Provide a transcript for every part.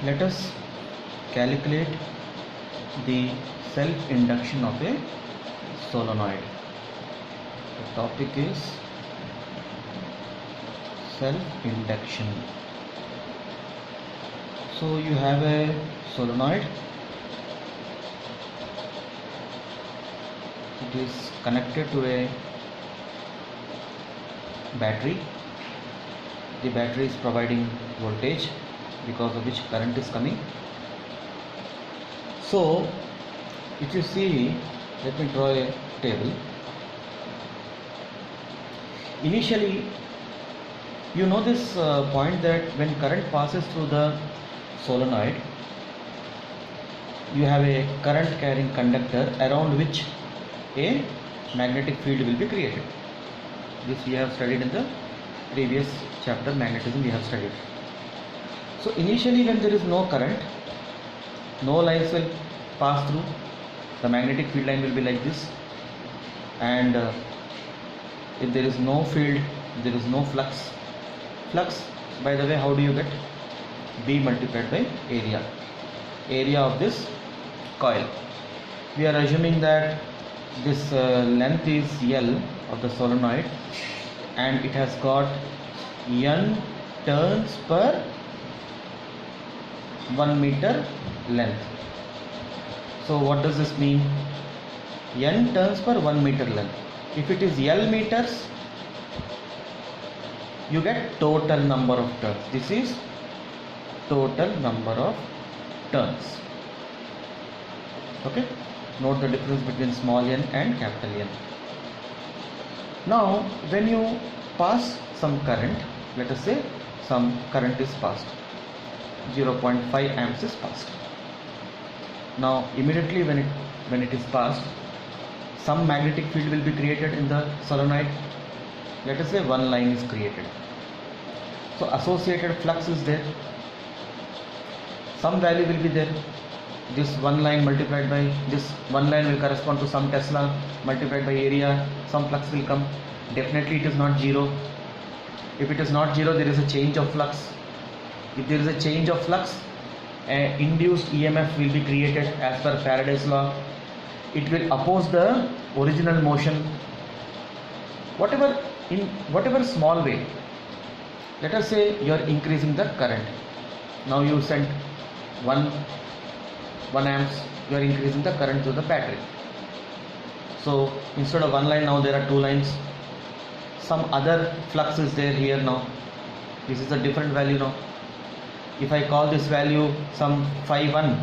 Let us calculate the self-induction of a solenoid. The topic is self-induction. So you have a solenoid. It is connected to a battery. The battery is providing voltage, because of which current is coming. So if you see, let me draw a table. Initially, you know this point that when current passes through the solenoid, you have a current carrying conductor around which a magnetic field will be created. This we have studied in the previous chapter, magnetism we have studied. So initially, when there is no current, no lines will pass through, the magnetic field line will be like this, and if there is no field, there is no flux. Flux, by the way, how do you get? B multiplied by area of this coil. We are assuming that this length is L of the solenoid, and it has got N turns per 1 meter length. So what does this mean? N turns per 1 meter length. If it is L meters, you get total number of turns. This is total number of turns. Okay, note the difference between small n and capital N. Now when you pass some current, let us say some current is passed, 0.5 amps is passed. Now immediately when it is passed, some magnetic field will be created in the solenoid. Let us say one line is created. So associated flux is there. Some value will be there. This one line multiplied by this one line will correspond to some Tesla multiplied by area. Some flux will come. Definitely it is not zero. If it is not zero, there is a change of flux. If there is a change of flux, an induced EMF will be created as per Faraday's law. It will oppose the original motion. In whatever small way. Let us say you are increasing the current. Now you sent 1 amps, you are increasing the current to the battery. So instead of one line, now there are two lines. Some other flux is there here now. This is a different value now. If I call this value some phi1,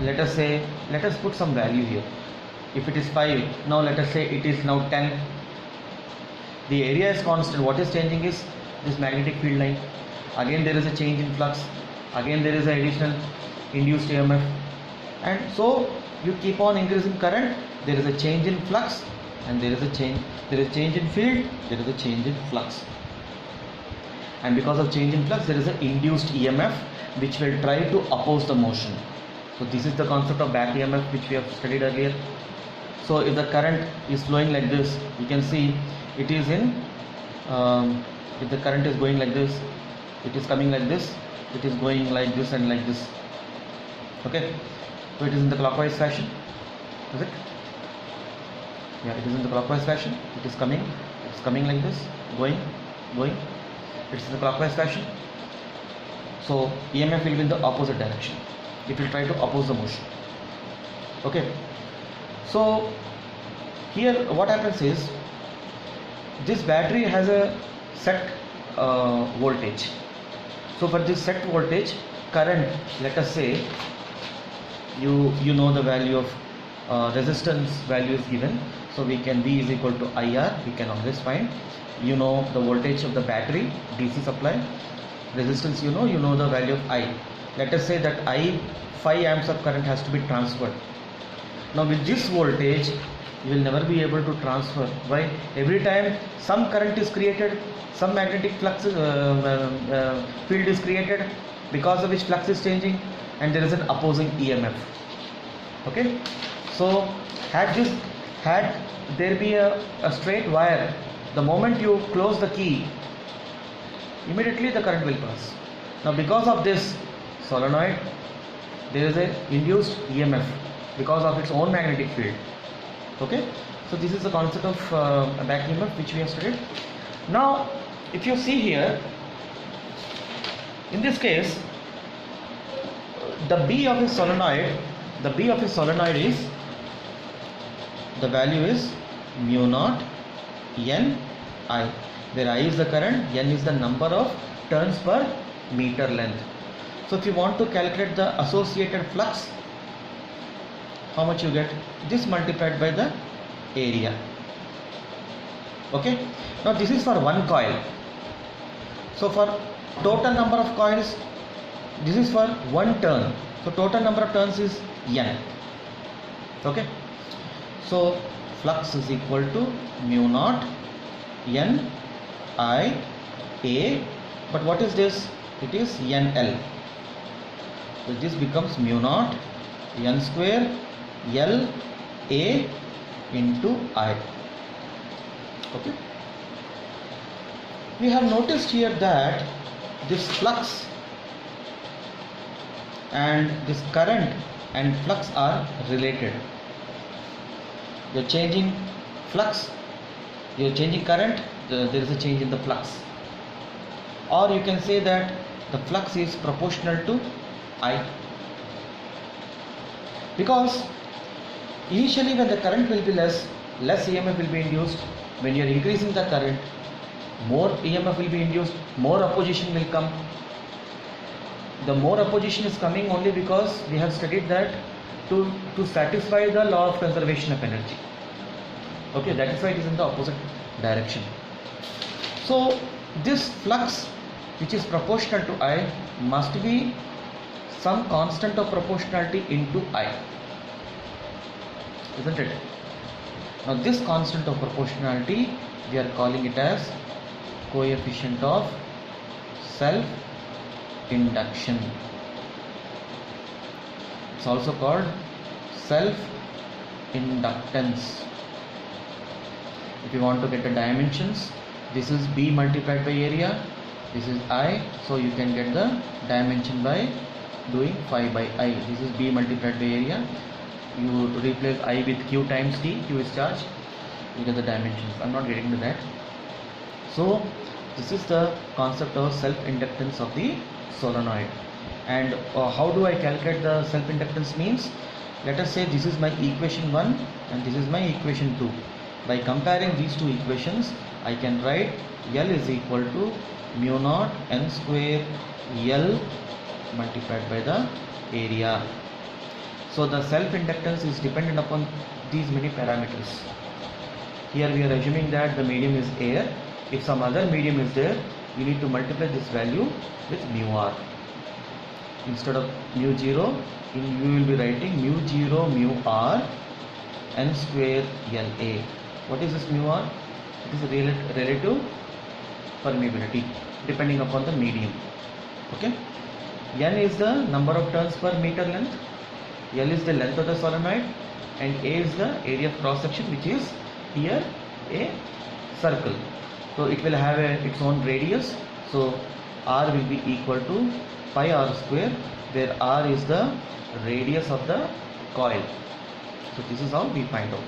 let us put some value here. If it is 5, now let us say it is now 10. The area is constant. What is changing is this magnetic field line. Again there is a change in flux. Again there is an additional induced EMF. And so you keep on increasing current, there is a change in flux, and there is a change in field, there is a change in flux. And because of change in flux, there is an induced EMF which will try to oppose the motion. So this is the concept of back EMF which we have studied earlier. So if the current is flowing like this, you can see it is in, if the current is going like this, it is coming like this, it is going like this and like this. Okay, so it is in the clockwise fashion, is it? Yeah, it is in the clockwise fashion. It is coming like this, going. It's in the clockwise fashion. So EMF will be in the opposite direction. It will try to oppose the motion. Okay, so here what happens is, this battery has a set voltage. So for this set voltage, current, let us say you know the value of resistance value is given. So we can V is equal to IR, we can always find. You know the voltage of the battery, DC supply. Resistance you know the value of I. Let us say that 5 amps of current has to be transferred. Now with this voltage, you will never be able to transfer. Why? Every time some current is created, some magnetic flux field is created, because of which flux is changing, and there is an opposing EMF. Okay, so had there be a straight wire, the moment you close the key, immediately the current will pass. Now because of this, solenoid, there is a induced EMF because of its own magnetic field. Okay, so this is the concept of back EMF which we have studied. Now if you see here, in this case, the B of a solenoid is, the value is mu naught N I, where I is the current, N is the number of turns per meter length. So if you want to calculate the associated flux, how much you get? This multiplied by the area. Okay, now this is for one coil. So for total number of coils, this is for one turn, so total number of turns is N. Okay, so flux is equal to mu naught N I A, but what is this? It is NL. So this becomes mu naught N square L A into I. Okay, we have noticed here that this flux and this current and flux are related. You're changing flux, you're changing current, there is a change in the flux. Or you can say that the flux is proportional to I, because initially when the current will be less EMF will be induced. When you are increasing the current, more EMF will be induced, more opposition will come. The more opposition is coming only because we have studied that to satisfy the law of conservation of energy. Okay, that is why it is in the opposite direction. So this flux which is proportional to I must be some constant of proportionality into I, isn't it? Now this constant of proportionality, we are calling it as coefficient of self-induction. It's also called self-inductance. If you want to get the dimensions, this is B multiplied by area, this is I, so you can get the dimension by doing phi by I. This is B multiplied by area. You replace I with Q times T, Q is charge, you get the dimensions. I'm not getting to that. So this is the concept of self-inductance of the solenoid. And how do I calculate the self-inductance means? Let us say this is my equation 1 and this is my equation 2. By comparing these two equations, I can write L is equal to mu naught N square L multiplied by the area. So the self-inductance is dependent upon these many parameters. Here we are assuming that the medium is air. If some other medium is there, you need to multiply this value with mu r. Instead of mu 0, you will be writing mu 0 mu r N square La. What is this mu r? It is relative permeability depending upon the medium. Okay, N is the number of turns per meter length, L is the length of the solenoid, and A is the area of cross section, which is here a circle. So it will have its own radius. So R will be equal to pi r square, where R is the radius of the coil. So this is how we find out.